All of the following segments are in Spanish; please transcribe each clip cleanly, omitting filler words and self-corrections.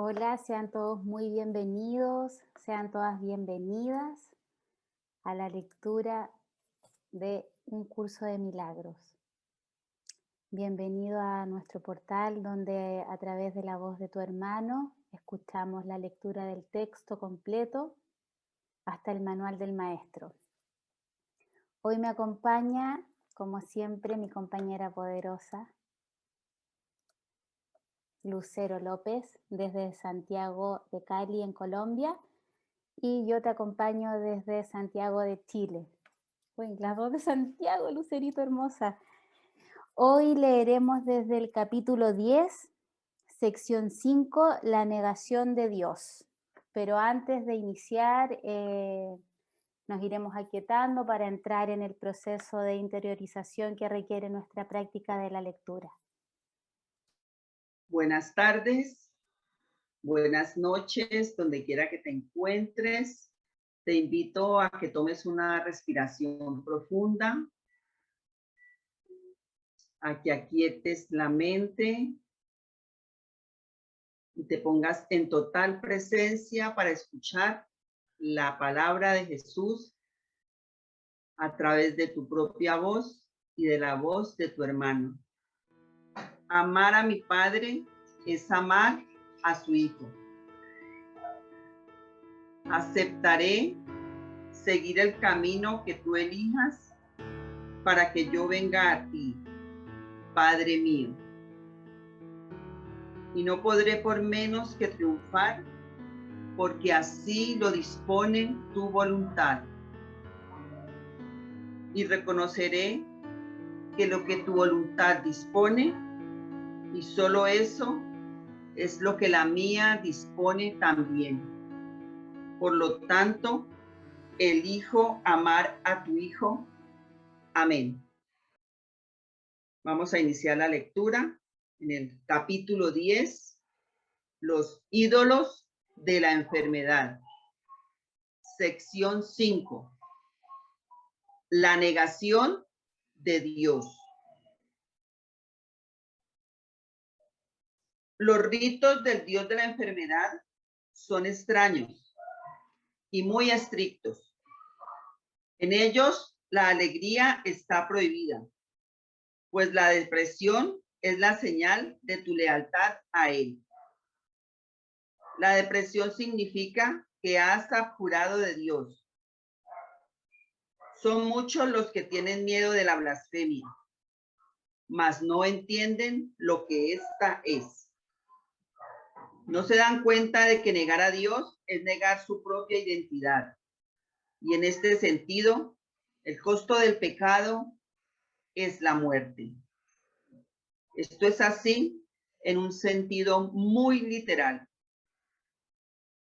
Hola, sean todos muy bienvenidos, sean todas bienvenidas a la lectura de Un Curso de Milagros. Bienvenido a nuestro portal donde a través de la voz de tu hermano escuchamos la lectura del texto completo hasta el manual del maestro. Hoy me acompaña, como siempre, mi compañera poderosa, Lucero López, desde Santiago de Cali, en Colombia. Y yo te acompaño desde Santiago de Chile. Bueno, las dos de Santiago, Lucerito hermosa. Hoy leeremos desde el capítulo 10, sección 5, la negación de Dios. Pero antes de iniciar, nos iremos aquietando para entrar en el proceso de interiorización que requiere nuestra práctica de la lectura. Buenas tardes, buenas noches, donde quiera que te encuentres. Te invito a que tomes una respiración profunda, a que aquietes la mente y te pongas en total presencia para escuchar la palabra de Jesús a través de tu propia voz y de la voz de tu hermano. Amar a mi Padre es amar a su Hijo. Aceptaré seguir el camino que tú elijas para que yo venga a ti, Padre mío. Y no podré por menos que triunfar, porque así lo dispone tu voluntad. Y reconoceré que lo que tu voluntad dispone, y solo eso, es lo que la mía dispone también. Por lo tanto, elijo amar a tu Hijo. Amén. Vamos a iniciar la lectura en el capítulo 10, los ídolos de la enfermedad. Sección 5, la negación de Dios. Los ritos del Dios de la enfermedad son extraños y muy estrictos. En ellos la alegría está prohibida, pues la depresión es la señal de tu lealtad a Él. La depresión significa que has abjurado de Dios. Son muchos los que tienen miedo de la blasfemia, mas no entienden lo que esta es. No se dan cuenta de que negar a Dios es negar su propia identidad. Y en este sentido, el costo del pecado es la muerte. Esto es así en un sentido muy literal.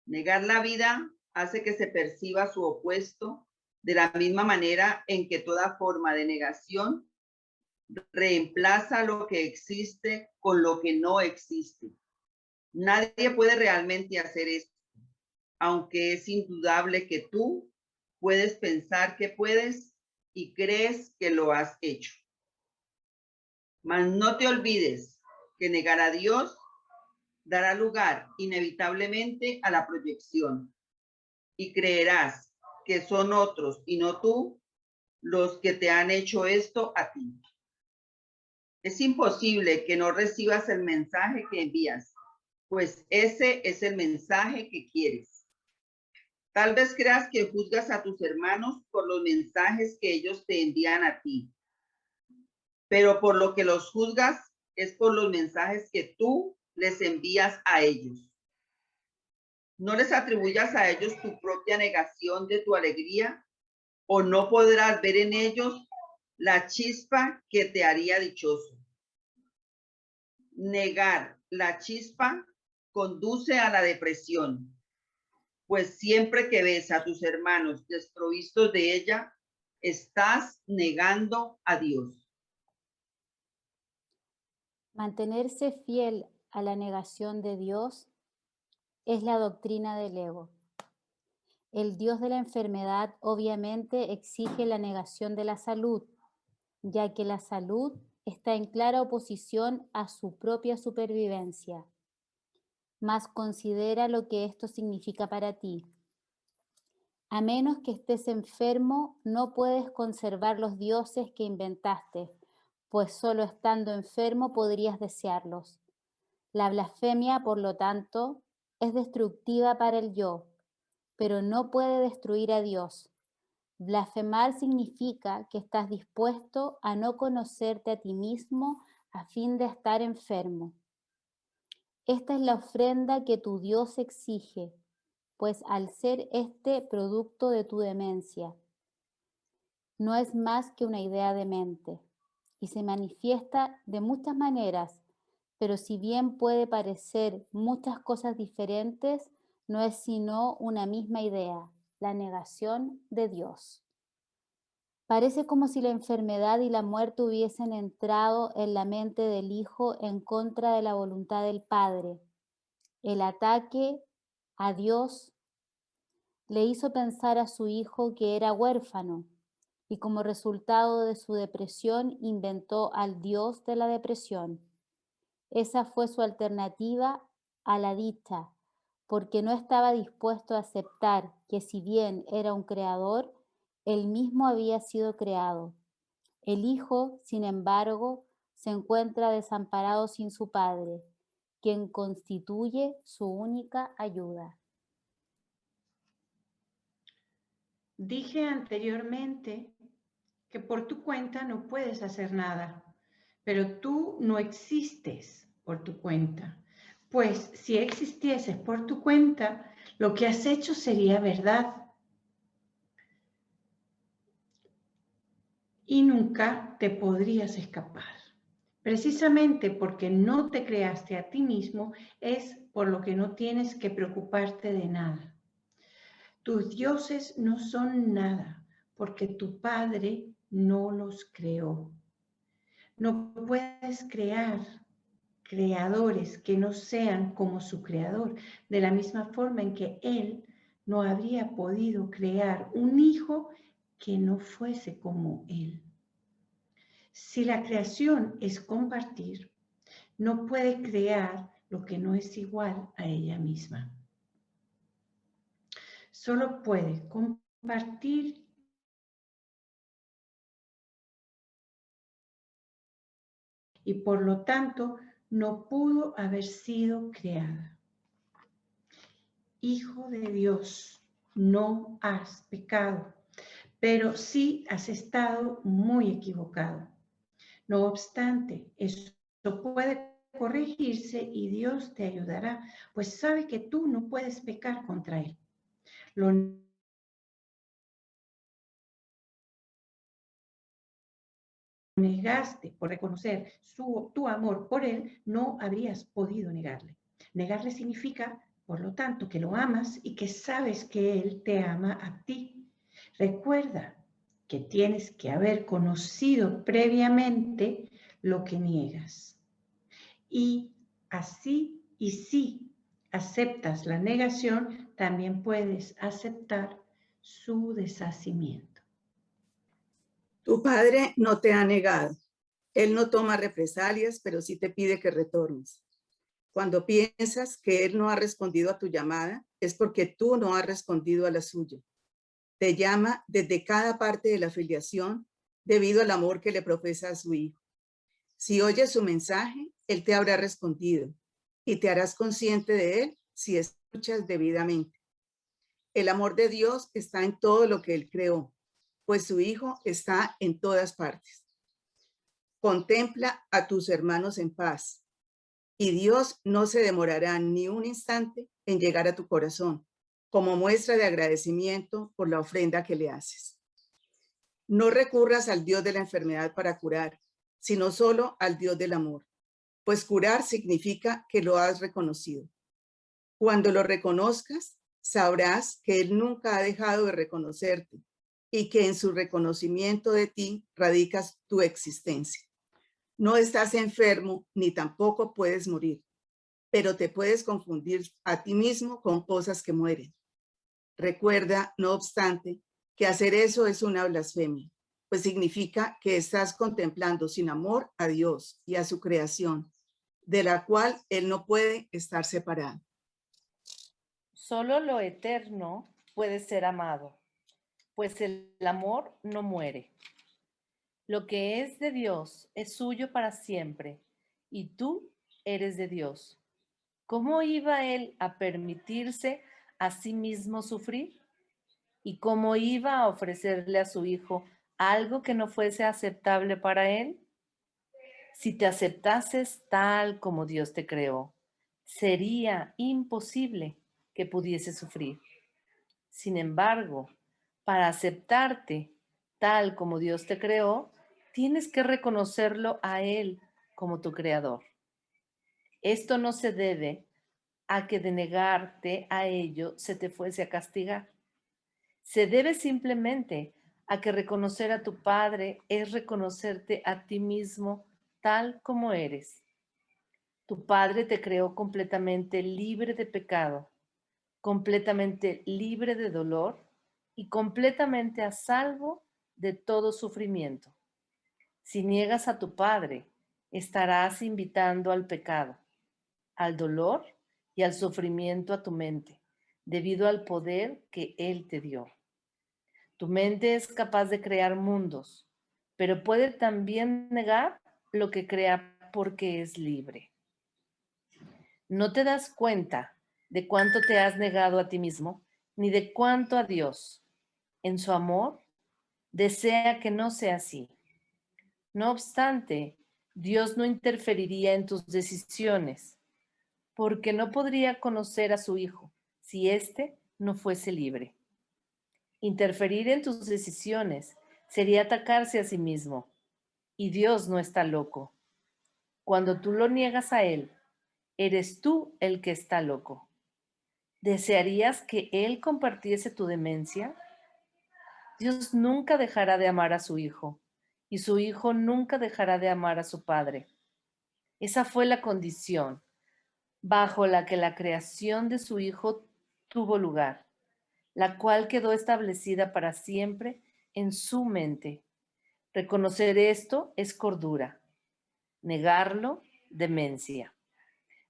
Negar la vida hace que se perciba su opuesto de la misma manera en que toda forma de negación reemplaza lo que existe con lo que no existe. Nadie puede realmente hacer esto, aunque es indudable que tú puedes pensar que puedes y crees que lo has hecho. Mas no te olvides que negar a Dios dará lugar inevitablemente a la proyección y creerás que son otros y no tú los que te han hecho esto a ti. Es imposible que no recibas el mensaje que envías, pues ese es el mensaje que quieres. Tal vez creas que juzgas a tus hermanos por los mensajes que ellos te envían a ti, pero por lo que los juzgas es por los mensajes que tú les envías a ellos. No les atribuyas a ellos tu propia negación de tu alegría, o no podrás ver en ellos la chispa que te haría dichoso. Negar la chispa conduce a la depresión, pues siempre que ves a tus hermanos desprovistos de ella, estás negando a Dios. Mantenerse fiel a la negación de Dios es la doctrina del ego. El Dios de la enfermedad obviamente exige la negación de la salud, ya que la salud está en clara oposición a su propia supervivencia. mas considera lo que esto significa para ti. A menos que estés enfermo, no puedes conservar los dioses que inventaste, pues solo estando enfermo podrías desearlos. La blasfemia, por lo tanto, es destructiva para el yo, pero no puede destruir a Dios. Blasfemar significa que estás dispuesto a no conocerte a ti mismo a fin de estar enfermo. Esta es la ofrenda que tu Dios exige, pues al ser este producto de tu demencia, no es más que una idea de mente y se manifiesta de muchas maneras, pero si bien puede parecer muchas cosas diferentes, no es sino una misma idea, la negación de Dios. Parece como si la enfermedad y la muerte hubiesen entrado en la mente del Hijo en contra de la voluntad del Padre. El ataque a Dios le hizo pensar a su hijo que era huérfano y como resultado de su depresión inventó al Dios de la depresión. Esa fue su alternativa a la dicha, porque no estaba dispuesto a aceptar que si bien era un creador, él mismo había sido creado. El hijo, sin embargo, se encuentra desamparado sin su padre, quien constituye su única ayuda. Dije anteriormente que por tu cuenta no puedes hacer nada, pero tú no existes por tu cuenta. Pues si existieses por tu cuenta, lo que has hecho sería verdad. Y nunca te podrías escapar. Precisamente porque no te creaste a ti mismo es por lo que no tienes que preocuparte de nada. Tus dioses no son nada porque tu Padre no los creó. No puedes crear creadores que no sean como su creador, de la misma forma en que Él no habría podido crear un hijo que no fuese como Él. Si la creación es compartir, no puede crear lo que no es igual a ella misma. Solo puede compartir y por lo tanto no pudo haber sido creada. Hijo de Dios, no has pecado, pero sí has estado muy equivocado. No obstante, eso puede corregirse y Dios te ayudará, pues sabe que tú no puedes pecar contra Él. Lo negaste por reconocer tu amor por Él, no habrías podido negarle. Negarle significa, por lo tanto, que lo amas y que sabes que Él te ama a ti. Recuerda que tienes que haber conocido previamente lo que niegas. Y así, y si aceptas la negación, también puedes aceptar su deshacimiento. Tu Padre no te ha negado. Él no toma represalias, pero sí te pide que retornes. Cuando piensas que Él no ha respondido a tu llamada, es porque tú no has respondido a la suya. Te llama desde cada parte de la filiación debido al amor que le profesa a su Hijo. Si oyes su mensaje, Él te habrá respondido y te harás consciente de Él si escuchas debidamente. El amor de Dios está en todo lo que Él creó, pues su Hijo está en todas partes. Contempla a tus hermanos en paz, y Dios no se demorará ni un instante en llegar a tu corazón, como muestra de agradecimiento por la ofrenda que le haces. No recurras al Dios de la enfermedad para curar, sino solo al Dios del amor, pues curar significa que lo has reconocido. Cuando lo reconozcas, sabrás que Él nunca ha dejado de reconocerte y que en su reconocimiento de ti radicas tu existencia. No estás enfermo ni tampoco puedes morir, pero te puedes confundir a ti mismo con cosas que mueren. Recuerda, no obstante, que hacer eso es una blasfemia, pues significa que estás contemplando sin amor a Dios y a su creación, de la cual Él no puede estar separado. Solo lo eterno puede ser amado, pues el amor no muere. Lo que es de Dios es suyo para siempre, y tú eres de Dios. ¿Cómo iba él a permitirse a sí mismo sufrir? ¿Y cómo iba a ofrecerle a su hijo algo que no fuese aceptable para él? Si te aceptases tal como Dios te creó, sería imposible que pudiese sufrir. Sin embargo, para aceptarte tal como Dios te creó, tienes que reconocerlo a Él como tu creador. Esto no se debe a que de negarte a ello se te fuese a castigar. Se debe simplemente a que reconocer a tu Padre es reconocerte a ti mismo tal como eres. Tu Padre te creó completamente libre de pecado, completamente libre de dolor y completamente a salvo de todo sufrimiento. Si niegas a tu Padre, estarás invitando al pecado, al dolor y al sufrimiento a tu mente, debido al poder que Él te dio. Tu mente es capaz de crear mundos, pero puede también negar lo que crea porque es libre. No te das cuenta de cuánto te has negado a ti mismo, ni de cuánto a Dios. En su amor, desea que no sea así. No obstante, Dios no interferiría en tus decisiones, porque no podría conocer a su Hijo si éste no fuese libre. Interferir en tus decisiones sería atacarse a sí mismo, y Dios no está loco. Cuando tú lo niegas a Él, eres tú el que está loco. ¿Desearías que Él compartiese tu demencia? Dios nunca dejará de amar a su Hijo, y su Hijo nunca dejará de amar a su Padre. Esa fue la condición bajo la que la creación de su Hijo tuvo lugar, la cual quedó establecida para siempre en su mente. Reconocer esto es cordura, negarlo, demencia.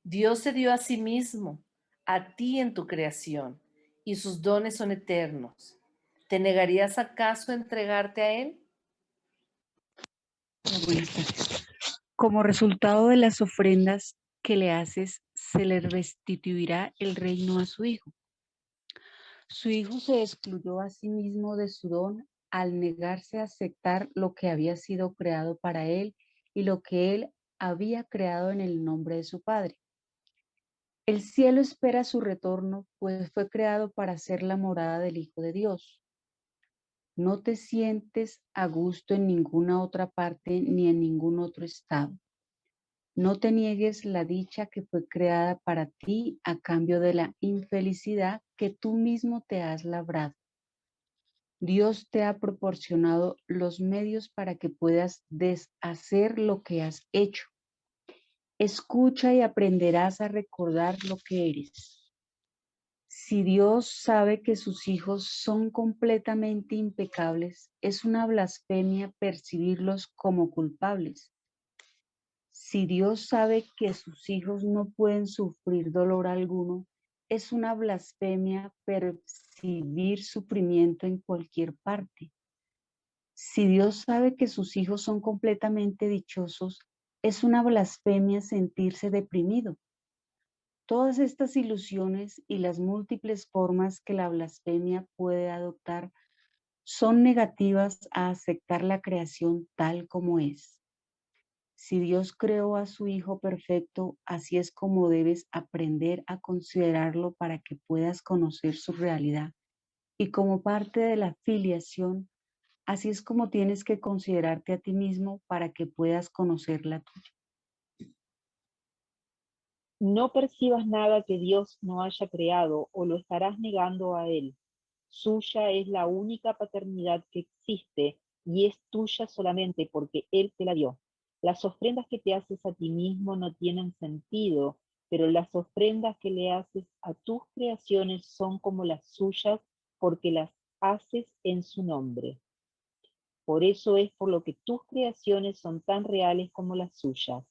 Dios se dio a sí mismo, a ti en tu creación, y sus dones son eternos. ¿Te negarías acaso a entregarte a Él? Buenas tardes. Como resultado de las ofrendas que le haces, se le restituirá el reino a su hijo. Su hijo se excluyó a sí mismo de su don al negarse a aceptar lo que había sido creado para él y lo que él había creado en el nombre de su padre. El cielo espera su retorno, pues fue creado para ser la morada del Hijo de Dios. No te sientes a gusto en ninguna otra parte ni en ningún otro estado. No te niegues la dicha que fue creada para ti a cambio de la infelicidad que tú mismo te has labrado. Dios te ha proporcionado los medios para que puedas deshacer lo que has hecho. Escucha y aprenderás a recordar lo que eres. Si Dios sabe que sus hijos son completamente impecables, es una blasfemia percibirlos como culpables. Si Dios sabe que sus hijos no pueden sufrir dolor alguno, es una blasfemia percibir sufrimiento en cualquier parte. Si Dios sabe que sus hijos son completamente dichosos, es una blasfemia sentirse deprimido. Todas estas ilusiones y las múltiples formas que la blasfemia puede adoptar son negativas a aceptar la creación tal como es. Si Dios creó a su Hijo perfecto, así es como debes aprender a considerarlo para que puedas conocer su realidad. Y como parte de la filiación, así es como tienes que considerarte a ti mismo para que puedas conocer la tuya. No percibas nada que Dios no haya creado o lo estarás negando a Él. Suya es la única paternidad que existe y es tuya solamente porque Él te la dio. Las ofrendas que te haces a ti mismo no tienen sentido, pero las ofrendas que le haces a tus creaciones son como las suyas porque las haces en su nombre. Por eso es por lo que tus creaciones son tan reales como las suyas.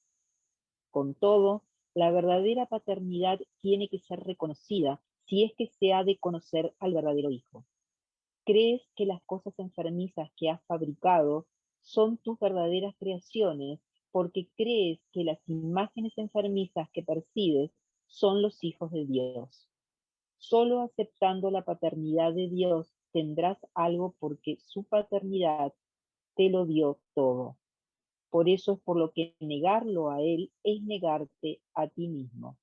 Con todo, la verdadera paternidad tiene que ser reconocida si es que se ha de conocer al verdadero Hijo. ¿Crees que las cosas enfermizas que has fabricado son tus verdaderas creaciones porque crees que las imágenes enfermizas que percibes son los hijos de Dios? Solo aceptando la paternidad de Dios tendrás algo porque su paternidad te lo dio todo. Por eso es por lo que negarlo a Él es negarte a ti mismo.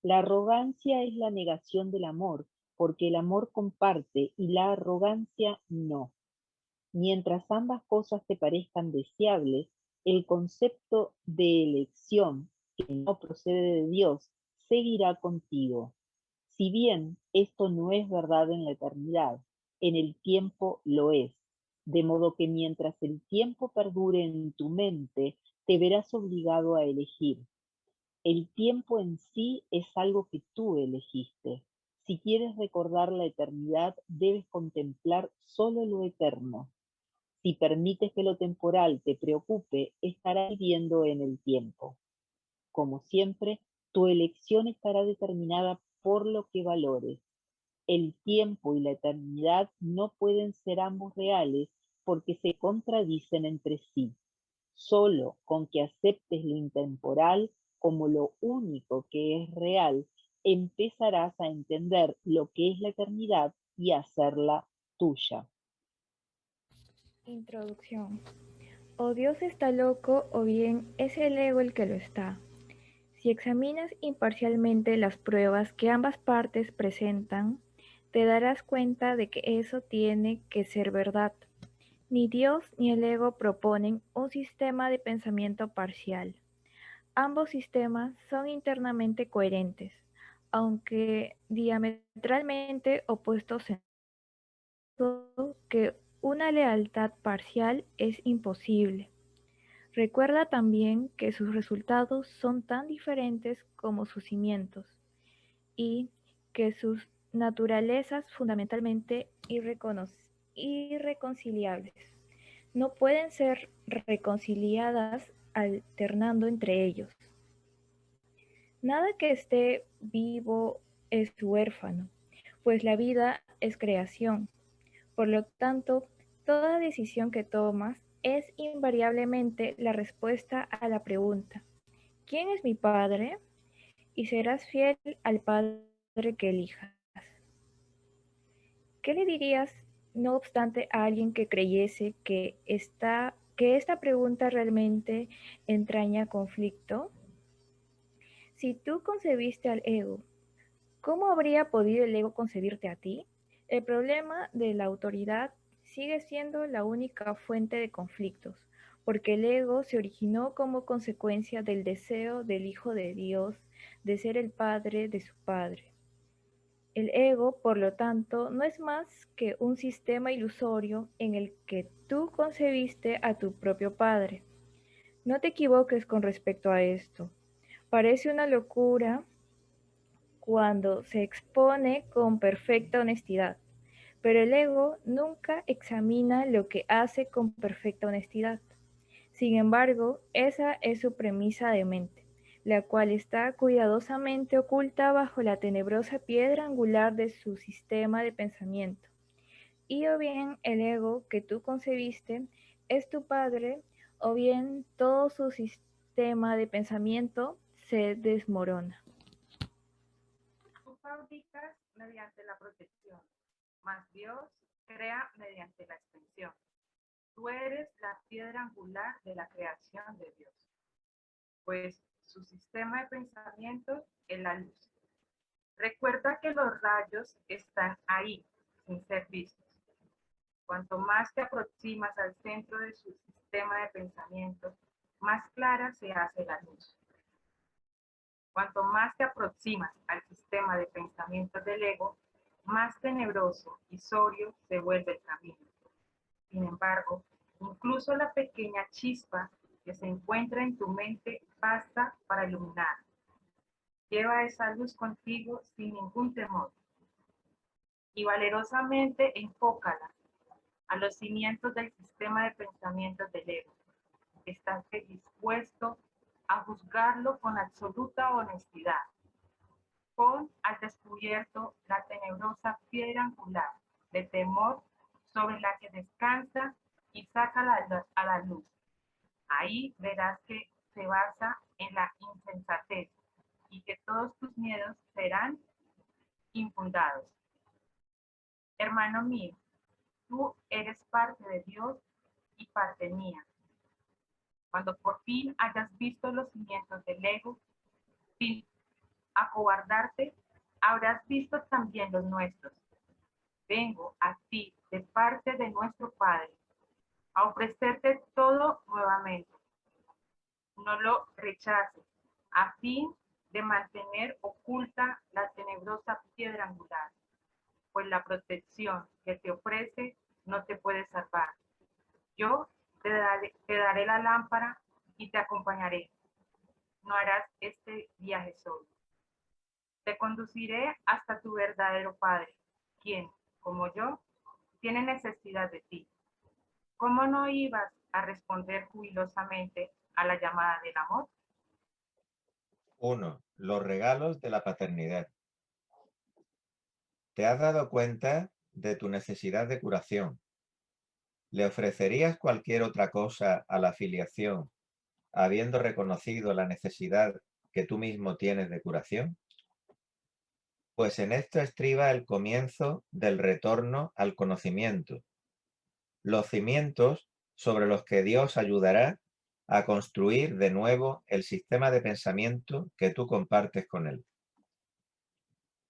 La arrogancia es la negación del amor, porque el amor comparte y la arrogancia no. Mientras ambas cosas te parezcan deseables, el concepto de elección, que no procede de Dios, seguirá contigo. Si bien esto no es verdad en la eternidad, en el tiempo lo es, de modo que mientras el tiempo perdure en tu mente, te verás obligado a elegir. El tiempo en sí es algo que tú elegiste. Si quieres recordar la eternidad, debes contemplar solo lo eterno. Si permites que lo temporal te preocupe, estarás viviendo en el tiempo. Como siempre, tu elección estará determinada por lo que valores. El tiempo y la eternidad no pueden ser ambos reales porque se contradicen entre sí. Solo con que aceptes lo intemporal como lo único que es real, empezarás a entender lo que es la eternidad y a hacerla tuya. Introducción. O Dios está loco o bien es el ego el que lo está. Si examinas imparcialmente las pruebas que ambas partes presentan, te darás cuenta de que eso tiene que ser verdad. Ni Dios ni el ego proponen un sistema de pensamiento parcial. Ambos sistemas son internamente coherentes, aunque diametralmente opuestos en todo que una lealtad parcial es imposible. Recuerda también que sus resultados son tan diferentes como sus cimientos y que sus naturalezas fundamentalmente irreconciliables. No pueden ser reconciliadas alternando entre ellos. Nada que esté vivo es huérfano, pues la vida es creación. Por lo tanto, toda decisión que tomas es invariablemente la respuesta a la pregunta, ¿quién es mi padre? Y serás fiel al padre que elijas. ¿Qué le dirías, no obstante, a alguien que creyese que esta pregunta realmente entraña conflicto? Si tú concebiste al ego, ¿cómo habría podido el ego concebirte a ti? El problema de la autoridad sigue siendo la única fuente de conflictos, porque el ego se originó como consecuencia del deseo del Hijo de Dios de ser el padre de su padre. El ego, por lo tanto, no es más que un sistema ilusorio en el que tú concebiste a tu propio padre. No te equivoques con respecto a esto. Parece una locura cuando se expone con perfecta honestidad, pero el ego nunca examina lo que hace con perfecta honestidad. Sin embargo, esa es su premisa de mente, la cual está cuidadosamente oculta bajo la tenebrosa piedra angular de su sistema de pensamiento. Y o bien el ego que tú concebiste es tu padre, o bien todo su sistema de pensamiento se desmorona. Tú fabricas mediante la protección, mas Dios crea mediante la extensión. Tú eres la piedra angular de la creación de Dios, pues su sistema de pensamiento es la luz. Recuerda que los rayos están ahí, sin ser vistos. Cuanto más te aproximas al centro de su sistema de pensamiento, más clara se hace la luz. Cuanto más te aproximas al sistema de pensamiento del ego, más tenebroso y sobrio se vuelve el camino. Sin embargo, incluso la pequeña chispa que se encuentra en tu mente basta para iluminar. Lleva esa luz contigo sin ningún temor y valerosamente enfócala a los cimientos del sistema de pensamientos del ego. Estás dispuesto a juzgarlo con absoluta honestidad. Pon al descubierto la tenebrosa piedra angular de temor sobre la que descansa y sácala a la luz. Ahí verás que se basa en la insensatez y que todos tus miedos serán infundados. Hermano mío, tú eres parte de Dios y parte mía. Cuando por fin hayas visto los cimientos del ego, sin acobardarte, habrás visto también los nuestros. Vengo a ti de parte de nuestro Padre, a ofrecerte todo nuevamente. No lo rechaces, a fin de mantener oculta la tenebrosa piedra angular, pues la protección que te ofrece no te puede salvar. Yo te daré la lámpara y te acompañaré. No harás este viaje solo. Te conduciré hasta tu verdadero Padre, quien, como yo, tiene necesidad de ti. ¿Cómo no ibas a responder jubilosamente a la llamada del amor? 1. Los regalos de la paternidad. ¿Te has dado cuenta de tu necesidad de curación? ¿Le ofrecerías cualquier otra cosa a la filiación, habiendo reconocido la necesidad que tú mismo tienes de curación? Pues en esto estriba el comienzo del retorno al conocimiento, los cimientos sobre los que Dios ayudará a construir de nuevo el sistema de pensamiento que tú compartes con Él.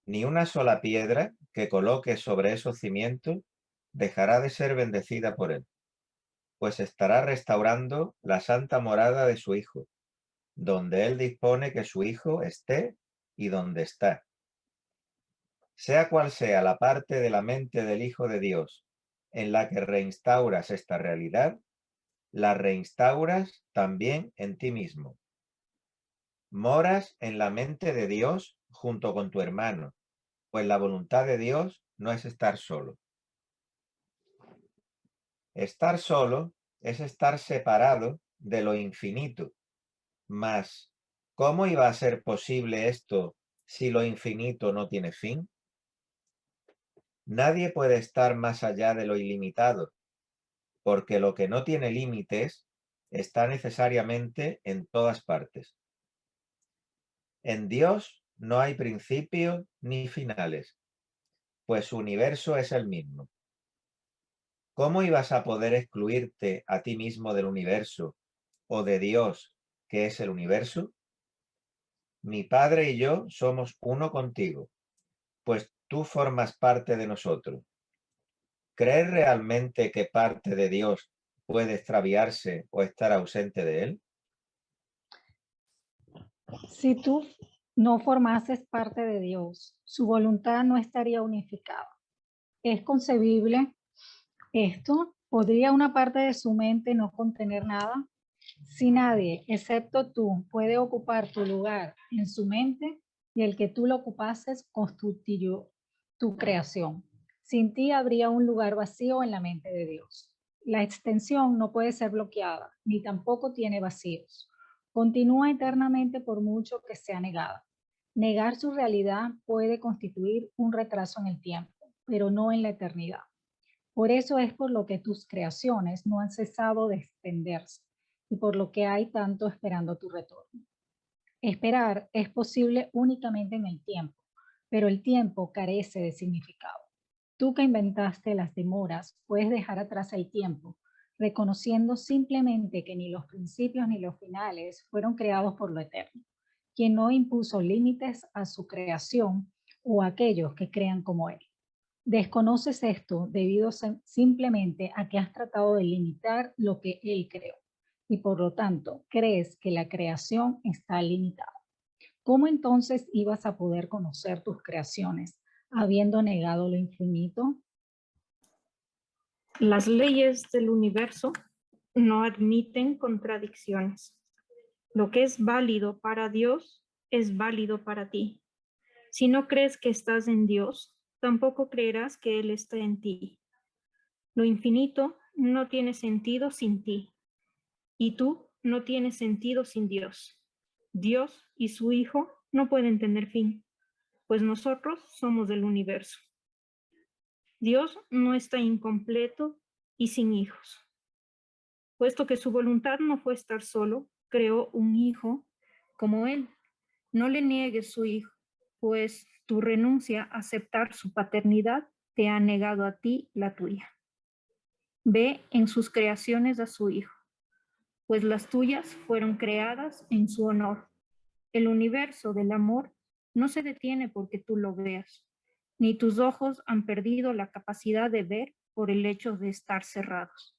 Ni una sola piedra que coloques sobre esos cimientos dejará de ser bendecida por Él, pues estará restaurando la santa morada de su Hijo, donde Él dispone que su Hijo esté y donde está. Sea cual sea la parte de la mente del Hijo de Dios en la que reinstauras esta realidad, la reinstauras también en ti mismo. Moras en la mente de Dios junto con tu hermano, pues la voluntad de Dios no es estar solo. Estar solo es estar separado de lo infinito. Mas, ¿cómo iba a ser posible esto si lo infinito no tiene fin? Nadie puede estar más allá de lo ilimitado, porque lo que no tiene límites está necesariamente en todas partes. En Dios no hay principios ni finales, pues su universo es el mismo. ¿Cómo ibas a poder excluirte a ti mismo del universo o de Dios, que es el universo? Mi Padre y yo somos uno contigo, pues tú formas parte de nosotros. ¿Crees realmente que parte de Dios puede extraviarse o estar ausente de Él? Si tú no formases parte de Dios, su voluntad no estaría unificada. ¿Es concebible esto? ¿Podría una parte de su mente no contener nada? Si nadie, excepto tú, puede ocupar tu lugar en su mente y el que tú lo ocupases constituyó tu creación. Sin ti habría un lugar vacío en la mente de Dios. La extensión no puede ser bloqueada, ni tampoco tiene vacíos. Continúa eternamente por mucho que sea negada. Negar su realidad puede constituir un retraso en el tiempo, pero no en la eternidad. Por eso es por lo que tus creaciones no han cesado de extenderse y por lo que hay tanto esperando tu retorno. Esperar es posible únicamente en el tiempo, pero el tiempo carece de significado. Tú que inventaste las demoras, puedes dejar atrás el tiempo, reconociendo simplemente que ni los principios ni los finales fueron creados por lo eterno, quien no impuso límites a su creación o a aquellos que crean como él. Desconoces esto debido simplemente a que has tratado de limitar lo que él creó y por lo tanto crees que la creación está limitada. ¿Cómo entonces ibas a poder conocer tus creaciones habiendo negado lo infinito? Las leyes del universo no admiten contradicciones. Lo que es válido para Dios es válido para ti. Si no crees que estás en Dios, tampoco creerás que Él está en ti. Lo infinito no tiene sentido sin ti, y tú no tienes sentido sin Dios. Dios y su Hijo no pueden tener fin. pues nosotros somos del universo. Dios no está incompleto y sin hijos. Puesto que su voluntad no fue estar solo, creó un hijo como él. No le niegues su hijo, pues tu renuncia a aceptar su paternidad te ha negado a ti la tuya. Ve en sus creaciones a su hijo, pues las tuyas fueron creadas en su honor. El universo del amor no se detiene porque tú lo veas, ni tus ojos han perdido la capacidad de ver por el hecho de estar cerrados.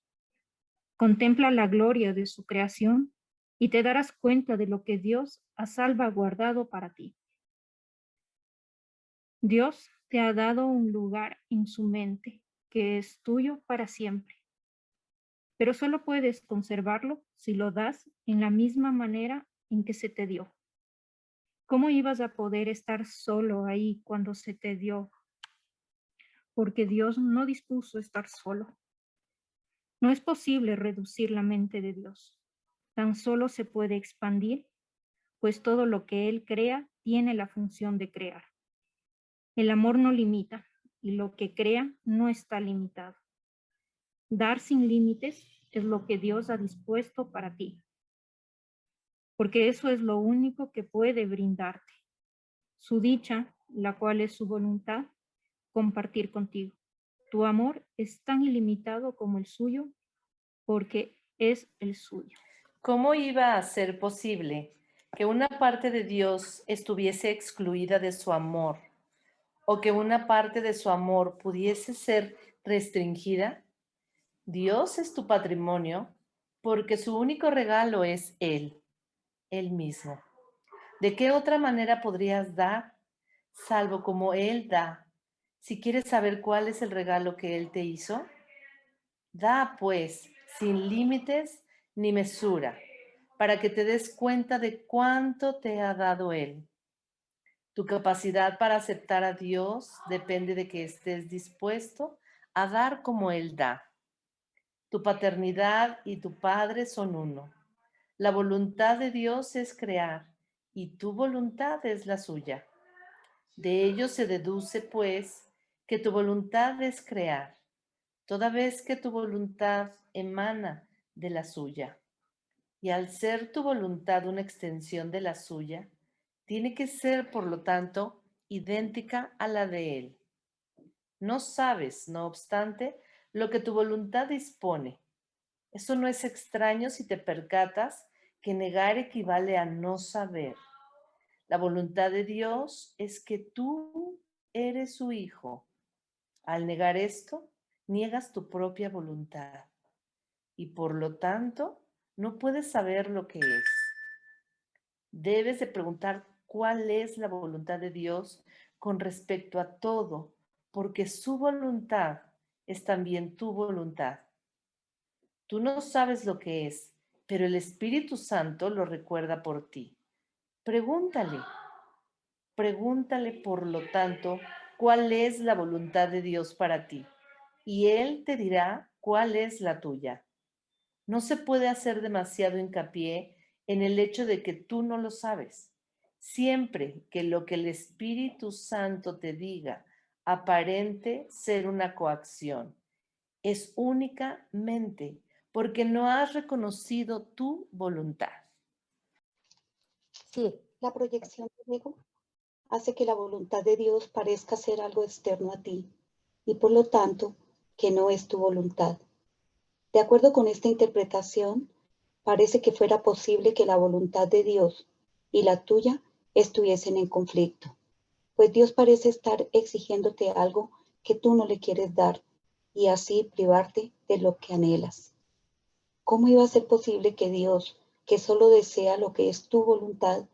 Contempla la gloria de su creación y te darás cuenta de lo que Dios ha salvaguardado para ti. Dios te ha dado un lugar en su mente que es tuyo para siempre, pero solo puedes conservarlo si lo das en la misma manera en que se te dio. ¿Cómo ibas a poder estar solo ahí cuando se te dio? Porque Dios no dispuso estar solo. No es posible reducir la mente de Dios. Tan solo se puede expandir, pues todo lo que Él crea tiene la función de crear. El amor no limita y lo que crea no está limitado. Dar sin límites es lo que Dios ha dispuesto para ti, porque eso es lo único que puede brindarte. Su dicha, la cual es su voluntad, compartir contigo. Tu amor es tan ilimitado como el suyo, porque es el suyo. ¿Cómo iba a ser posible que una parte de Dios estuviese excluida de su amor o que una parte de su amor pudiese ser restringida? Dios es tu patrimonio porque su único regalo es Él mismo. ¿De qué otra manera podrías dar, salvo como Él da? Si quieres saber cuál es el regalo que Él te hizo, da pues sin límites ni mesura, para que te des cuenta de cuánto te ha dado Él. Tu capacidad para aceptar a Dios depende de que estés dispuesto a dar como Él da. Tu paternidad y tu Padre son uno. La voluntad de Dios es crear y tu voluntad es la suya. De ello se deduce, pues, que tu voluntad es crear, toda vez que tu voluntad emana de la suya. Y al ser tu voluntad una extensión de la suya, tiene que ser, por lo tanto, idéntica a la de Él. No sabes, no obstante, lo que tu voluntad dispone. Eso no es extraño si te percatas que negar equivale a no saber. La voluntad de Dios es que tú eres su hijo. Al negar esto, niegas tu propia voluntad y por lo tanto no puedes saber lo que es. Debes de preguntar cuál es la voluntad de Dios con respecto a todo, porque su voluntad es también tu voluntad. Tú no sabes lo que es, pero el Espíritu Santo lo recuerda por ti. Pregúntale por lo tanto, cuál es la voluntad de Dios para ti, y Él te dirá cuál es la tuya. No se puede hacer demasiado hincapié en el hecho de que tú no lo sabes. Siempre que lo que el Espíritu Santo te diga aparente ser una coacción, es únicamente porque no has reconocido tu voluntad. Sí, La proyección del ego hace que la voluntad de Dios parezca ser algo externo a ti y por lo tanto que no es tu voluntad. De acuerdo con esta interpretación, parece que fuera posible que la voluntad de Dios y la tuya estuviesen en conflicto, pues Dios parece estar exigiéndote algo que tú no le quieres dar y así privarte de lo que anhelas. ¿Cómo iba a ser posible que Dios, que solo desea lo que es tu voluntad,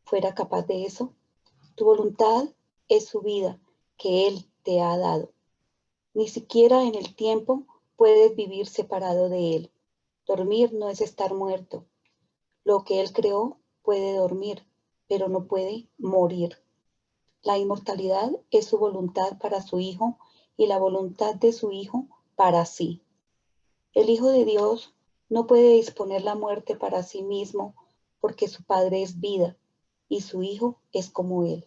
fuera capaz de eso? Tu voluntad es su vida que Él te ha dado. Ni siquiera en el tiempo puedes vivir separado de Él. Dormir no es estar muerto. Lo que Él creó puede dormir, pero no puede morir. La inmortalidad es su voluntad para su Hijo y la voluntad de su Hijo para sí. El Hijo de Dios no puede disponer la muerte para sí mismo porque su Padre es vida y su Hijo es como Él.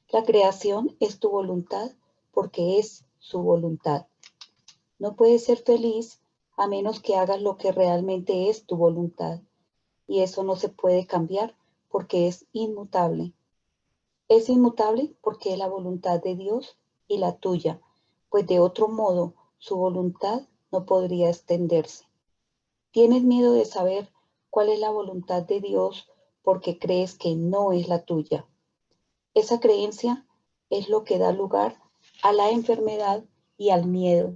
La creación es tu voluntad porque es su voluntad. No puedes ser feliz a menos que hagas lo que realmente es tu voluntad. Y eso no se puede cambiar porque es inmutable. Es inmutable porque es la voluntad de Dios y la tuya, pues de otro modo su voluntad no podría extenderse. Tienes miedo de saber cuál es la voluntad de Dios porque crees que no es la tuya. Esa creencia es lo que da lugar a la enfermedad y al miedo.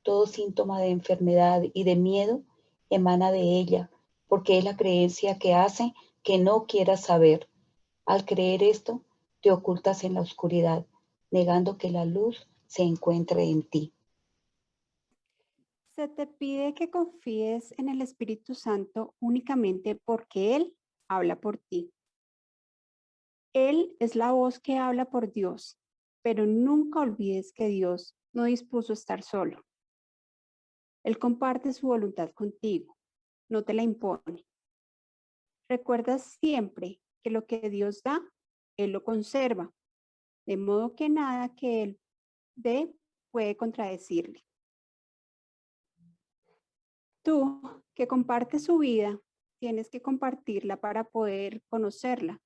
Todo síntoma de enfermedad y de miedo emana de ella, porque es la creencia que hace que no quieras saber. Al creer esto, te ocultas en la oscuridad, negando que la luz se encuentre en ti. Se te pide que confíes en el Espíritu Santo únicamente porque Él habla por ti. Él es la voz que habla por Dios, pero nunca olvides que Dios no dispuso estar solo. Él comparte su voluntad contigo, no te la impone. Recuerda siempre que lo que Dios da, Él lo conserva, de modo que nada que Él dé puede contradecirle. Tú, que compartes su vida, tienes que compartirla para poder conocerla,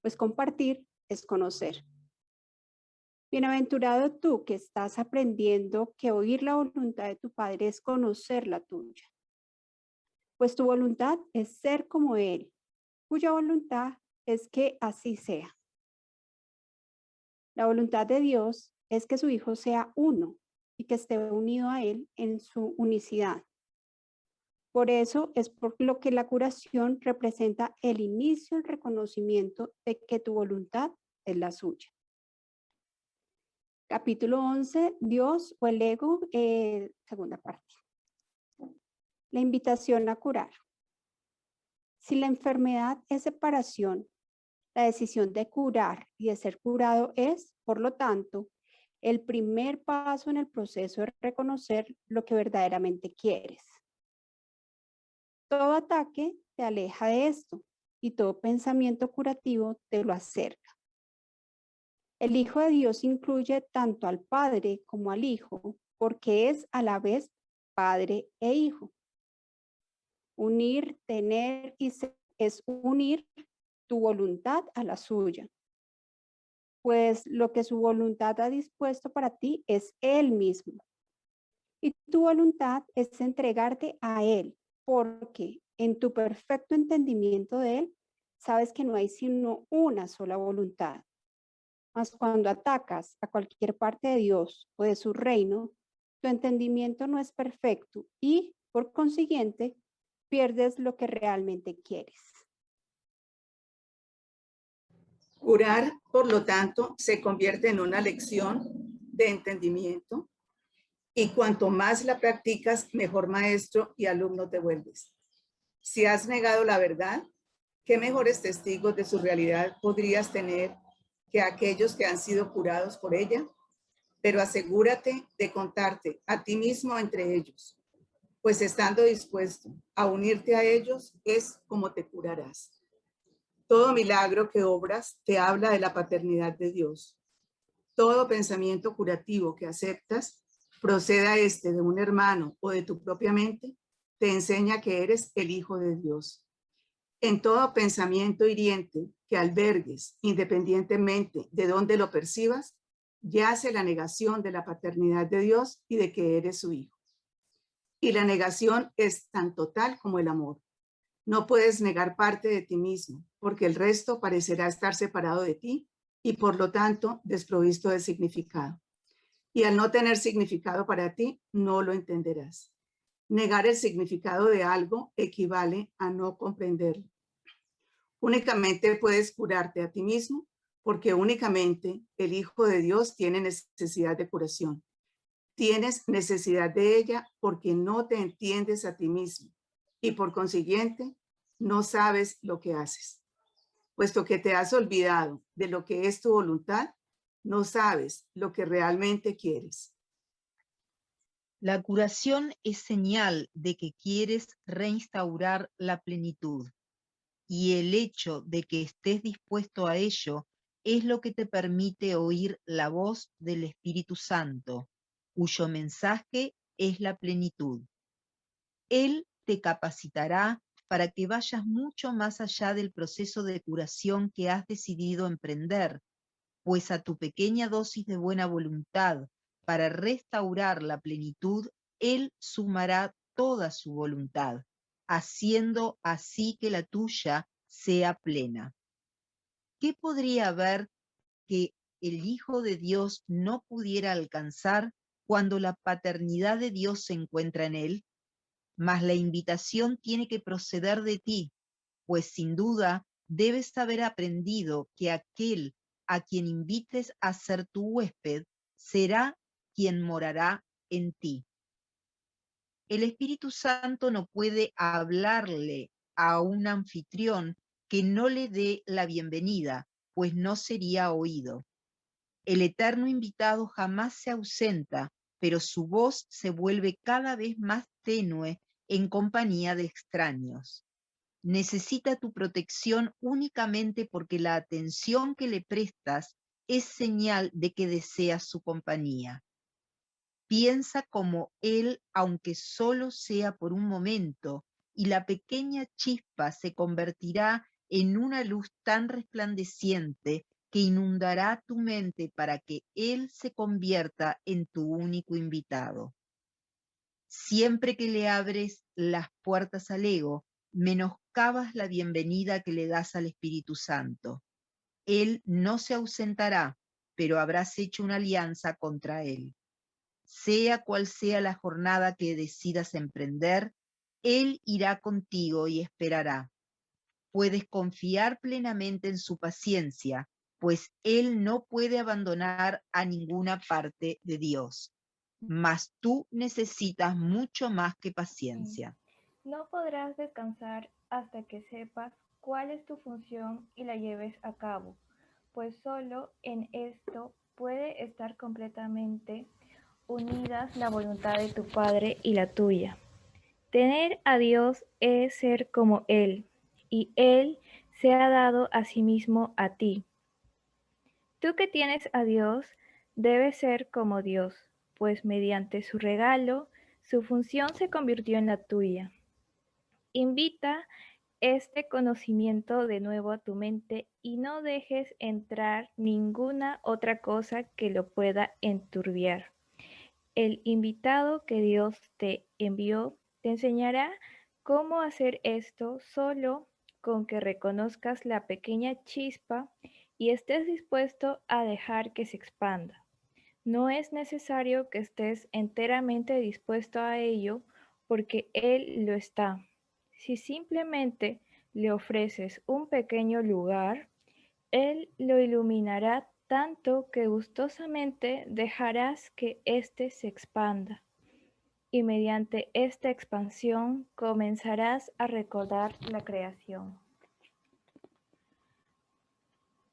pues compartir es conocer. Bienaventurado tú que estás aprendiendo que oír la voluntad de tu Padre es conocer la tuya, pues tu voluntad es ser como Él, cuya voluntad es que así sea. La voluntad de Dios es que su Hijo sea uno y que esté unido a Él en su unicidad. Por eso es por lo que la curación representa el inicio, el reconocimiento de que tu voluntad es la suya. Capítulo 11, Dios o el ego, segunda parte. La invitación a curar. Si la enfermedad es separación, la decisión de curar y de ser curado es, por lo tanto, el primer paso en el proceso de reconocer lo que verdaderamente quieres. Todo ataque te aleja de esto y todo pensamiento curativo te lo acerca. El Hijo de Dios incluye tanto al Padre como al Hijo porque es a la vez Padre e Hijo. Unir, tener y ser es unir tu voluntad a la suya. Pues lo que su voluntad ha dispuesto para ti es Él mismo. Y tu voluntad es entregarte a Él, porque en tu perfecto entendimiento de Él, sabes que no hay sino una sola voluntad. Mas cuando atacas a cualquier parte de Dios o de su reino, tu entendimiento no es perfecto y, por consiguiente, pierdes lo que realmente quieres. Curar, por lo tanto, se convierte en una lección de entendimiento y cuanto más la practicas, mejor maestro y alumno te vuelves. Si has negado la verdad, ¿qué mejores testigos de su realidad podrías tener que aquellos que han sido curados por ella? Pero asegúrate de contarte a ti mismo entre ellos, pues estando dispuesto a unirte a ellos es como te curarás. Todo milagro que obras te habla de la paternidad de Dios. Todo pensamiento curativo que aceptas, proceda este de un hermano o de tu propia mente, te enseña que eres el Hijo de Dios. En todo pensamiento hiriente que albergues, independientemente de dónde lo percibas, yace la negación de la paternidad de Dios y de que eres su hijo. Y la negación es tan total como el amor. No puedes negar parte de ti mismo, porque el resto parecerá estar separado de ti y por lo tanto desprovisto de significado. Y al no tener significado para ti, no lo entenderás. Negar el significado de algo equivale a no comprenderlo. Únicamente puedes curarte a ti mismo porque únicamente el Hijo de Dios tiene necesidad de curación. Tienes necesidad de ella porque no te entiendes a ti mismo y por consiguiente no sabes lo que haces. Puesto que te has olvidado de lo que es tu voluntad, no sabes lo que realmente quieres. La curación es señal de que quieres reinstaurar la plenitud, y el hecho de que estés dispuesto a ello es lo que te permite oír la voz del Espíritu Santo, cuyo mensaje es la plenitud. Él te capacitará para que vayas mucho más allá del proceso de curación que has decidido emprender, pues a tu pequeña dosis de buena voluntad para restaurar la plenitud, Él sumará toda su voluntad, haciendo así que la tuya sea plena. ¿Qué podría haber que el Hijo de Dios no pudiera alcanzar cuando la paternidad de Dios se encuentra en él? Mas la invitación tiene que proceder de ti, pues sin duda debes haber aprendido que aquel a quien invites a ser tu huésped será quien morará en ti. El Espíritu Santo no puede hablarle a un anfitrión que no le dé la bienvenida, pues no sería oído. El eterno invitado jamás se ausenta, pero su voz se vuelve cada vez más tenue en compañía de extraños. Necesita tu protección únicamente porque la atención que le prestas es señal de que deseas su compañía. Piensa como él, aunque solo sea por un momento, y la pequeña chispa se convertirá en una luz tan resplandeciente que inundará tu mente para que él se convierta en tu único invitado. Siempre que le abres las puertas al ego, menoscabas la bienvenida que le das al Espíritu Santo. Él no se ausentará, pero habrás hecho una alianza contra él. Sea cual sea la jornada que decidas emprender, Él irá contigo y esperará. Puedes confiar plenamente en su paciencia, pues Él no puede abandonar a ninguna parte de Dios. Mas tú necesitas mucho más que paciencia. No podrás descansar hasta que sepas cuál es tu función y la lleves a cabo, pues solo en esto puede estar completamente unidas la voluntad de tu Padre y la tuya. Tener a Dios es ser como Él, y Él se ha dado a sí mismo a ti. Tú que tienes a Dios, debes ser como Dios, pues mediante su regalo, su función se convirtió en la tuya. Invita este conocimiento de nuevo a tu mente y no dejes entrar ninguna otra cosa que lo pueda enturbiar. El invitado que Dios te envió te enseñará cómo hacer esto solo con que reconozcas la pequeña chispa y estés dispuesto a dejar que se expanda. No es necesario que estés enteramente dispuesto a ello porque Él lo está. Si simplemente le ofreces un pequeño lugar, Él lo iluminará tanto que gustosamente dejarás que éste se expanda. Y mediante esta expansión comenzarás a recordar la creación.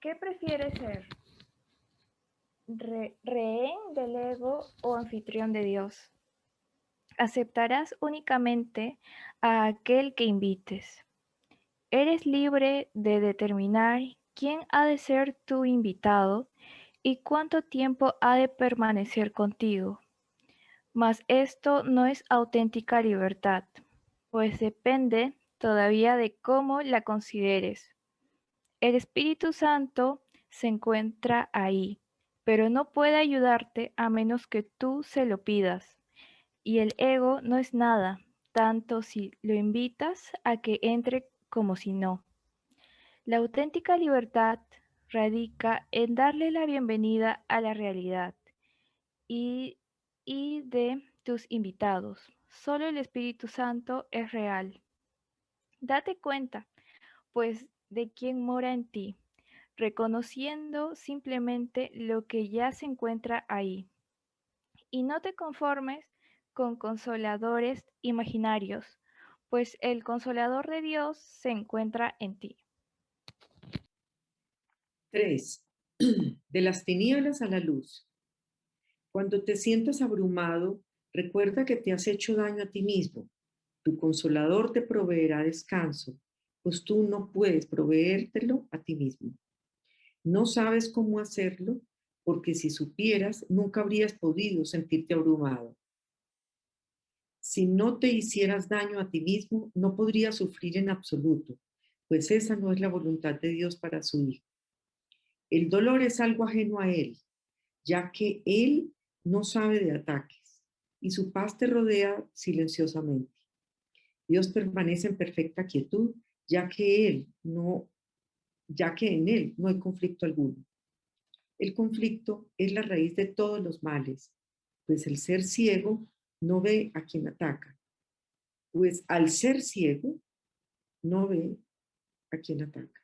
¿Qué prefieres ser? ¿Rehén del ego o anfitrión de Dios? Aceptarás únicamente a aquel que invites. Eres libre de determinar quién ha de ser tu invitado y cuánto tiempo ha de permanecer contigo. Mas esto no es auténtica libertad, pues depende todavía de cómo la consideres. El Espíritu Santo se encuentra ahí, pero no puede ayudarte a menos que tú se lo pidas. Y el ego no es nada, tanto si lo invitas a que entre como si no. La auténtica libertad radica en darle la bienvenida a la realidad y de tus invitados. Solo el Espíritu Santo es real. Date cuenta, pues, de quién mora en ti, reconociendo simplemente lo que ya se encuentra ahí. Y no te conformes con consoladores imaginarios, pues el consolador de Dios se encuentra en ti. 3. De las tinieblas a la luz. Cuando te sientas abrumado, recuerda que te has hecho daño a ti mismo. Tu consolador te proveerá descanso, pues tú no puedes proveértelo a ti mismo. No sabes cómo hacerlo porque si supieras, nunca habrías podido sentirte abrumado. Si no te hicieras daño a ti mismo, no podrías sufrir en absoluto, pues esa no es la voluntad de Dios para su Hijo. El dolor es algo ajeno a Él, ya que Él no sabe de ataques y su paz te rodea silenciosamente. Dios permanece en perfecta quietud, ya que en Él no hay conflicto alguno. El conflicto es la raíz de todos los males, pues el ser ciego no ve a quien ataca. Pues al ser ciego, no ve a quien ataca.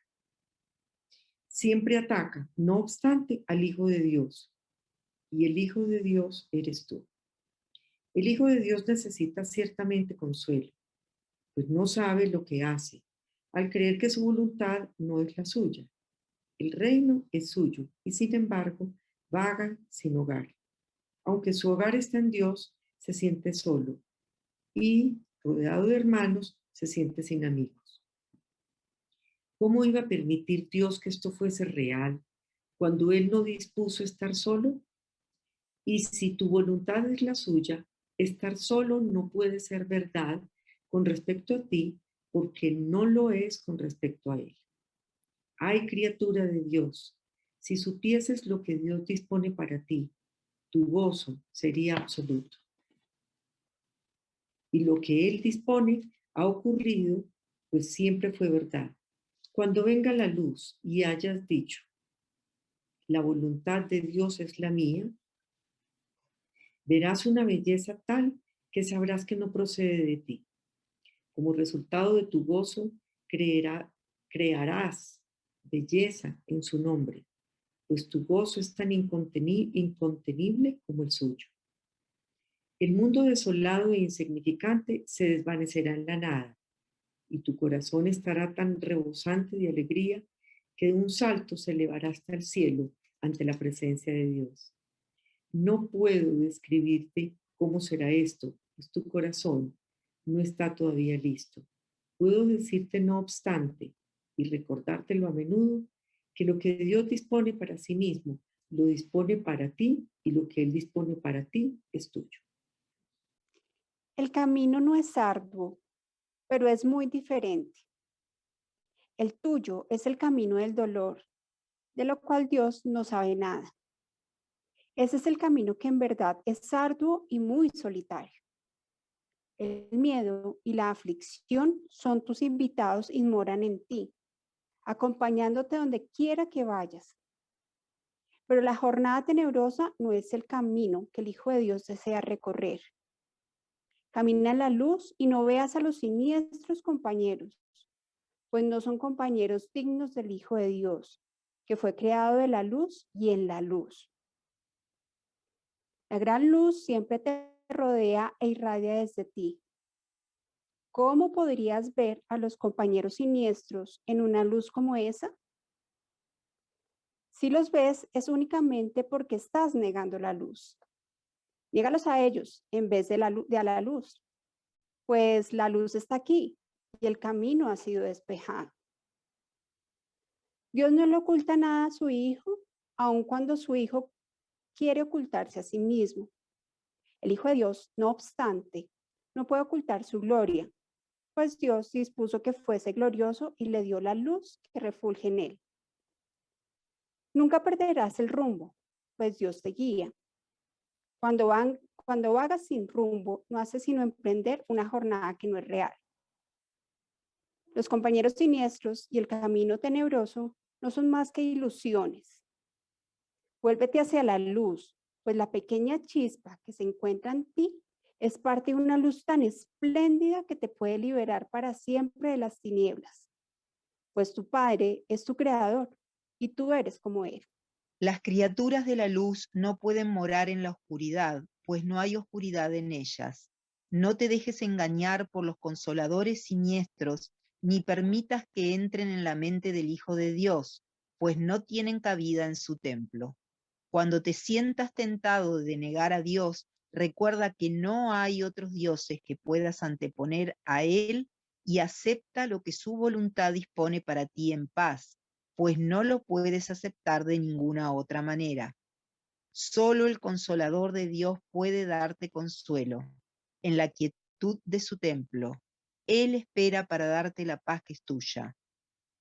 Siempre ataca, no obstante, al Hijo de Dios. Y el Hijo de Dios eres tú. El Hijo de Dios necesita ciertamente consuelo, pues no sabe lo que hace, al creer que su voluntad no es la suya. El reino es suyo y sin embargo vaga sin hogar. Aunque su hogar está en Dios, se siente solo y, rodeado de hermanos, se siente sin amigos. ¿Cómo iba a permitir Dios que esto fuese real cuando Él no dispuso estar solo? Y si tu voluntad es la suya, estar solo no puede ser verdad con respecto a ti porque no lo es con respecto a Él. Ay, criatura de Dios, si supieses lo que Dios dispone para ti, tu gozo sería absoluto. Y lo que Él dispone ha ocurrido, pues siempre fue verdad. Cuando venga la luz y hayas dicho, la voluntad de Dios es la mía, verás una belleza tal que sabrás que no procede de ti. Como resultado de tu gozo, crearás belleza en su nombre, pues tu gozo es tan incontenible como el suyo. El mundo desolado e insignificante se desvanecerá en la nada, y tu corazón estará tan rebosante de alegría que de un salto se elevará hasta el cielo ante la presencia de Dios. No puedo describirte cómo será esto, pues tu corazón no está todavía listo. Puedo decirte, no obstante, y recordártelo a menudo, que lo que Dios dispone para sí mismo, lo dispone para ti, y lo que Él dispone para ti es tuyo. El camino no es arduo, pero es muy diferente. El tuyo es el camino del dolor, de lo cual Dios no sabe nada. Ese es el camino que en verdad es arduo y muy solitario. El miedo y la aflicción son tus invitados y moran en ti, acompañándote donde quiera que vayas. Pero la jornada tenebrosa no es el camino que el Hijo de Dios desea recorrer. Camina en la luz y no veas a los siniestros compañeros, pues no son compañeros dignos del Hijo de Dios, que fue creado de la luz y en la luz. La gran luz siempre te rodea e irradia desde ti. ¿Cómo podrías ver a los compañeros siniestros en una luz como esa? Si los ves, es únicamente porque estás negando la luz. Niégalos a ellos en vez de a la luz, pues la luz está aquí y el camino ha sido despejado. Dios no le oculta nada a su Hijo, aun cuando su Hijo quiere ocultarse a sí mismo. El Hijo de Dios, no obstante, no puede ocultar su gloria, pues Dios dispuso que fuese glorioso y le dio la luz que refulge en él. Nunca perderás el rumbo, pues Dios te guía. Cuando vagas sin rumbo, no haces sino emprender una jornada que no es real. Los compañeros siniestros y el camino tenebroso no son más que ilusiones. Vuélvete hacia la luz, pues la pequeña chispa que se encuentra en ti es parte de una luz tan espléndida que te puede liberar para siempre de las tinieblas, pues tu Padre es tu creador y tú eres como Él. Las criaturas de la luz no pueden morar en la oscuridad, pues no hay oscuridad en ellas. No te dejes engañar por los consoladores siniestros, ni permitas que entren en la mente del Hijo de Dios, pues no tienen cabida en su templo. Cuando te sientas tentado de negar a Dios, recuerda que no hay otros dioses que puedas anteponer a Él y acepta lo que su voluntad dispone para ti en paz, pues no lo puedes aceptar de ninguna otra manera. Solo el Consolador de Dios puede darte consuelo en la quietud de su templo. Él espera para darte la paz que es tuya.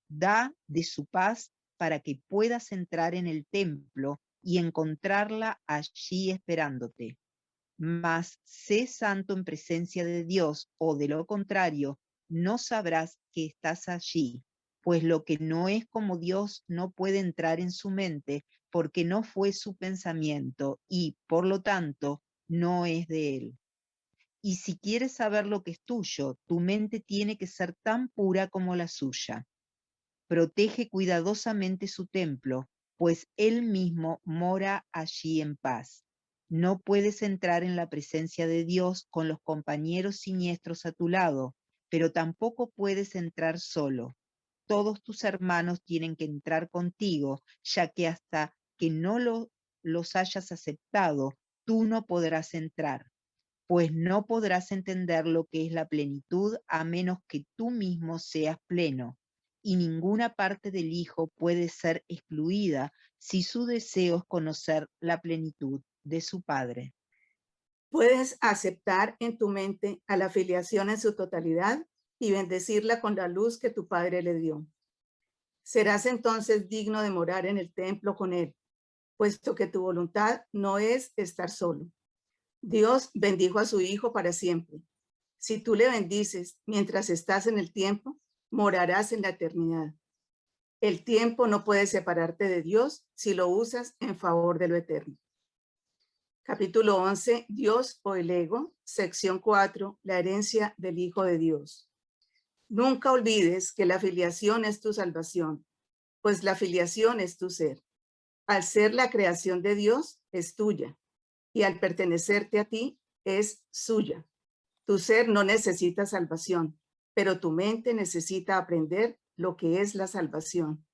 Da de su paz para que puedas entrar en el templo y encontrarla allí esperándote. Mas sé santo en presencia de Dios, o de lo contrario, no sabrás que estás allí, pues lo que no es como Dios no puede entrar en su mente, porque no fue su pensamiento y, por lo tanto, no es de él. Y si quieres saber lo que es tuyo, tu mente tiene que ser tan pura como la suya. Protege cuidadosamente su templo, pues él mismo mora allí en paz. No puedes entrar en la presencia de Dios con los compañeros siniestros a tu lado, pero tampoco puedes entrar solo. Todos tus hermanos tienen que entrar contigo, ya que hasta que no los hayas aceptado, tú no podrás entrar, pues no podrás entender lo que es la plenitud a menos que tú mismo seas pleno, y ninguna parte del Hijo puede ser excluida si su deseo es conocer la plenitud de su Padre. Puedes aceptar en tu mente a la filiación en su totalidad y bendecirla con la luz que tu Padre le dio. Serás entonces digno de morar en el templo con él, puesto que tu voluntad no es estar solo. Dios bendijo a su Hijo para siempre. Si tú le bendices mientras estás en el tiempo, morarás en la eternidad. El tiempo no puede separarte de Dios si lo usas en favor de lo eterno. Capítulo 11, Dios o el ego, sección 4, la herencia del Hijo de Dios. Nunca olvides que la filiación es tu salvación, pues la filiación es tu ser. Al ser la creación de Dios, es tuya, y al pertenecerte a ti, es suya. Tu ser no necesita salvación, pero tu mente necesita aprender lo que es la salvación.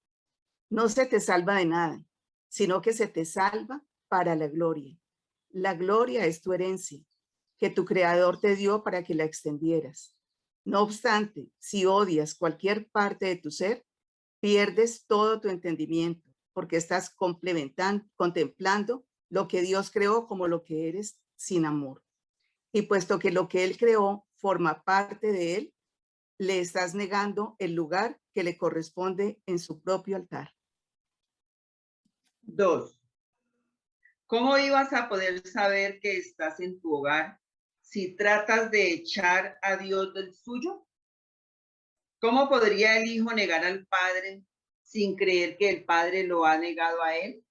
No se te salva de nada, sino que se te salva para la gloria. La gloria es tu herencia, que tu Creador te dio para que la extendieras. No obstante, si odias cualquier parte de tu ser, pierdes todo tu entendimiento, porque estás contemplando lo que Dios creó como lo que eres sin amor. Y puesto que lo que Él creó forma parte de Él, le estás negando el lugar que le corresponde en su propio altar. 2. ¿Cómo ibas a poder saber que estás en tu hogar si tratas de echar a Dios del suyo? ¿Cómo podría el Hijo negar al Padre sin creer que el Padre lo ha negado a él?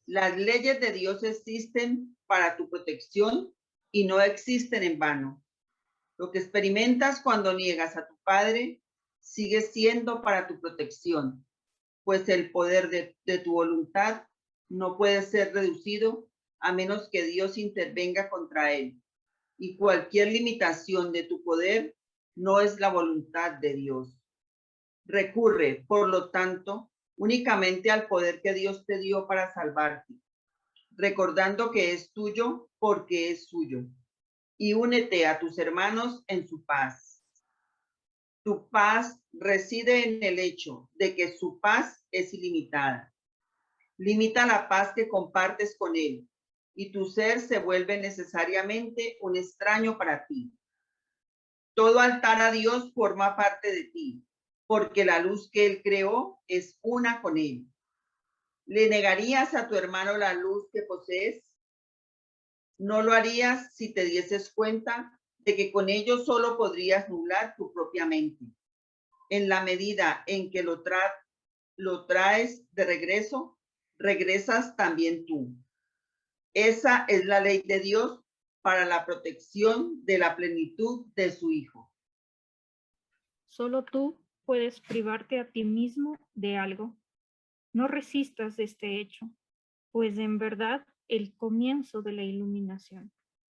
Las leyes de Dios existen para tu protección y no existen en vano. Lo que experimentas cuando niegas a tu Padre sigue siendo para tu protección, pues el poder de tu voluntad no puede ser reducido a menos que Dios intervenga contra él. Y cualquier limitación de tu poder no es la voluntad de Dios. Recurre, por lo tanto, únicamente al poder que Dios te dio para salvarte, recordando que es tuyo porque es suyo. Y únete a tus hermanos en su paz. Tu paz reside en el hecho de que su paz es ilimitada. Limita la paz que compartes con él y tu ser se vuelve necesariamente un extraño para ti. Todo altar a Dios forma parte de ti, porque la luz que él creó es una con él. ¿Le negarías a tu hermano la luz que posees? No lo harías si te dieses cuenta de que con ello solo podrías nublar tu propia mente. En la medida en que lo traes de regreso, regresas también tú. Esa es la ley de Dios para la protección de la plenitud de su Hijo. Solo tú puedes privarte a ti mismo de algo. No resistas este hecho, pues en verdad el comienzo de la iluminación.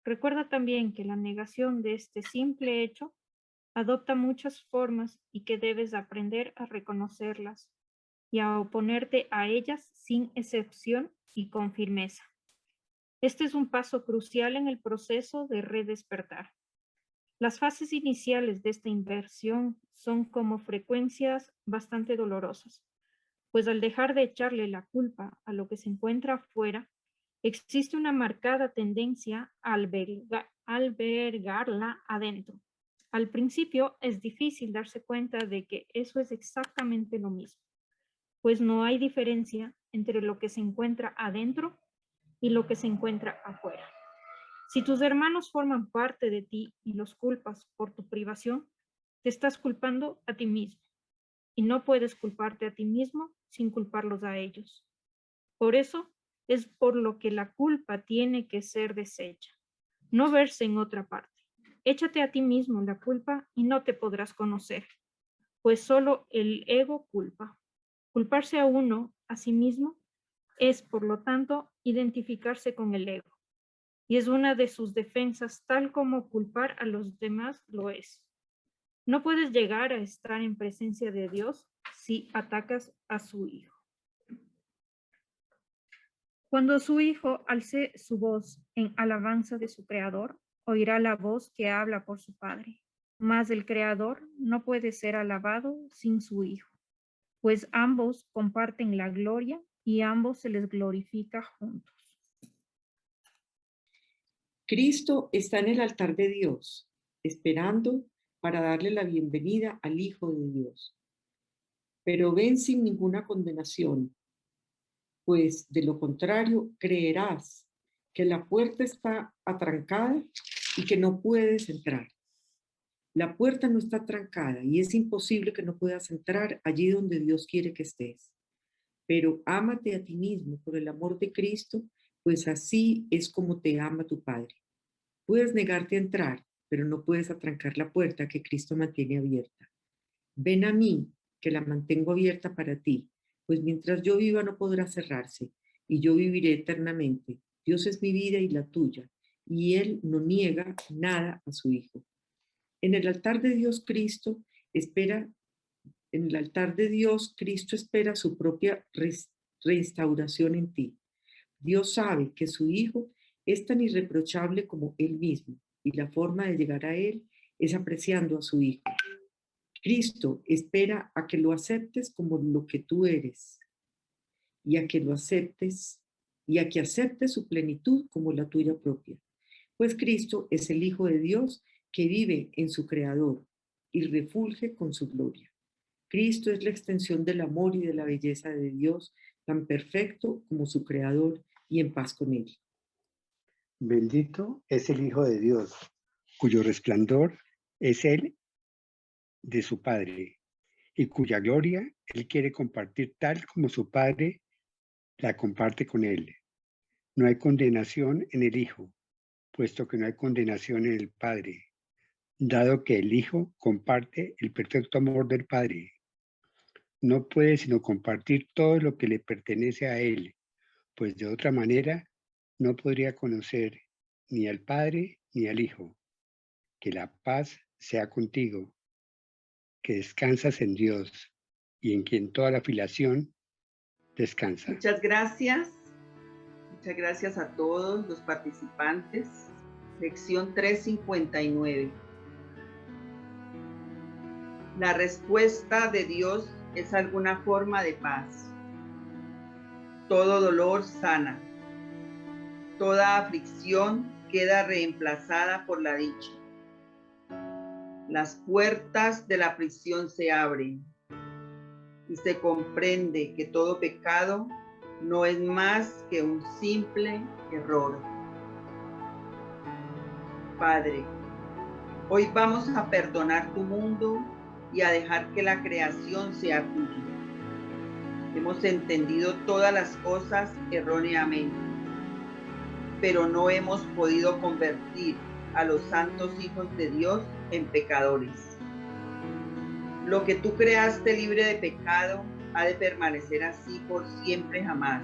Recuerda también que la negación de este simple hecho adopta muchas formas y que debes aprender a reconocerlas y a oponerte a ellas sin excepción y con firmeza. Este es un paso crucial en el proceso de redespertar. Las fases iniciales de esta inversión son como frecuencias bastante dolorosas, pues al dejar de echarle la culpa a lo que se encuentra afuera, existe una marcada tendencia a albergarla adentro. Al principio es difícil darse cuenta de que eso es exactamente lo mismo, pues no hay diferencia entre lo que se encuentra adentro y lo que se encuentra afuera. Si tus hermanos forman parte de ti y los culpas por tu privación, te estás culpando a ti mismo, y no puedes culparte a ti mismo sin culparlos a ellos. Por eso es por lo que la culpa tiene que ser deshecha, no verse en otra parte. Échate a ti mismo la culpa y no te podrás conocer, pues solo el ego culpa. Culparse a uno, a sí mismo, es, por lo tanto, identificarse con el ego, y es una de sus defensas, tal como culpar a los demás lo es. No puedes llegar a estar en presencia de Dios si atacas a su Hijo. Cuando su Hijo alce su voz en alabanza de su Creador, oirá la voz que habla por su Padre. Mas el Creador no puede ser alabado sin su Hijo, pues ambos comparten la gloria y ambos se les glorifica juntos. Cristo está en el altar de Dios, esperando para darle la bienvenida al Hijo de Dios. Pero ven sin ninguna condenación, pues de lo contrario creerás que la puerta está atrancada y que no puedes entrar. La puerta no está trancada y es imposible que no puedas entrar allí donde Dios quiere que estés. Pero ámate a ti mismo por el amor de Cristo, pues así es como te ama tu Padre. Puedes negarte a entrar, pero no puedes atrancar la puerta que Cristo mantiene abierta. Ven a mí, que la mantengo abierta para ti, pues mientras yo viva no podrá cerrarse, y yo viviré eternamente. Dios es mi vida y la tuya, y Él no niega nada a su Hijo. En el altar de Dios Cristo espera su propia restauración en ti. Dios sabe que su Hijo es tan irreprochable como Él mismo, y la forma de llegar a Él es apreciando a su Hijo. Cristo espera a que lo aceptes como lo que tú eres, y a que aceptes su plenitud como la tuya propia. Pues Cristo es el Hijo de Dios que vive en su Creador y refulge con su gloria. Cristo es la extensión del amor y de la belleza de Dios, tan perfecto como su Creador y en paz con Él. Bendito es el Hijo de Dios, cuyo resplandor es el de su Padre, y cuya gloria Él quiere compartir tal como su Padre la comparte con Él. No hay condenación en el Hijo, puesto que no hay condenación en el Padre, dado que el Hijo comparte el perfecto amor del Padre. No puede sino compartir todo lo que le pertenece a Él, pues de otra manera no podría conocer ni al Padre ni al Hijo. Que la paz sea contigo, que descansas en Dios y en quien toda la filiación descansa. Muchas gracias. Muchas gracias a todos los participantes. Lección 359. La respuesta de Dios es alguna forma de paz. Todo dolor sana. Toda aflicción queda reemplazada por la dicha. Las puertas de la prisión se abren y se comprende que todo pecado no es más que un simple error. Padre, hoy vamos a perdonar tu mundo y a dejar que la creación sea tuya. Hemos entendido todas las cosas erróneamente, pero no hemos podido convertir a los santos hijos de Dios en pecadores. Lo que tú creaste libre de pecado ha de permanecer así por siempre jamás.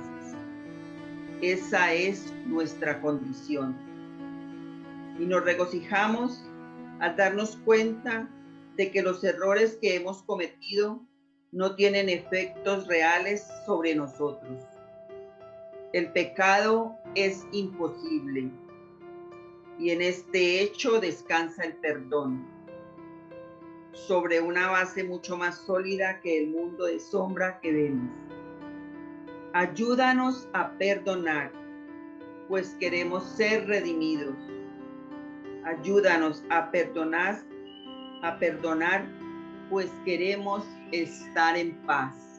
Esa es nuestra condición. Y nos regocijamos al darnos cuenta de que los errores que hemos cometido no tienen efectos reales sobre nosotros. El pecado es imposible y en este hecho descansa el perdón, sobre una base mucho más sólida que el mundo de sombra que vemos. Ayúdanos a perdonar, pues queremos ser redimidos. Ayúdanos a perdonar, pues queremos estar en paz.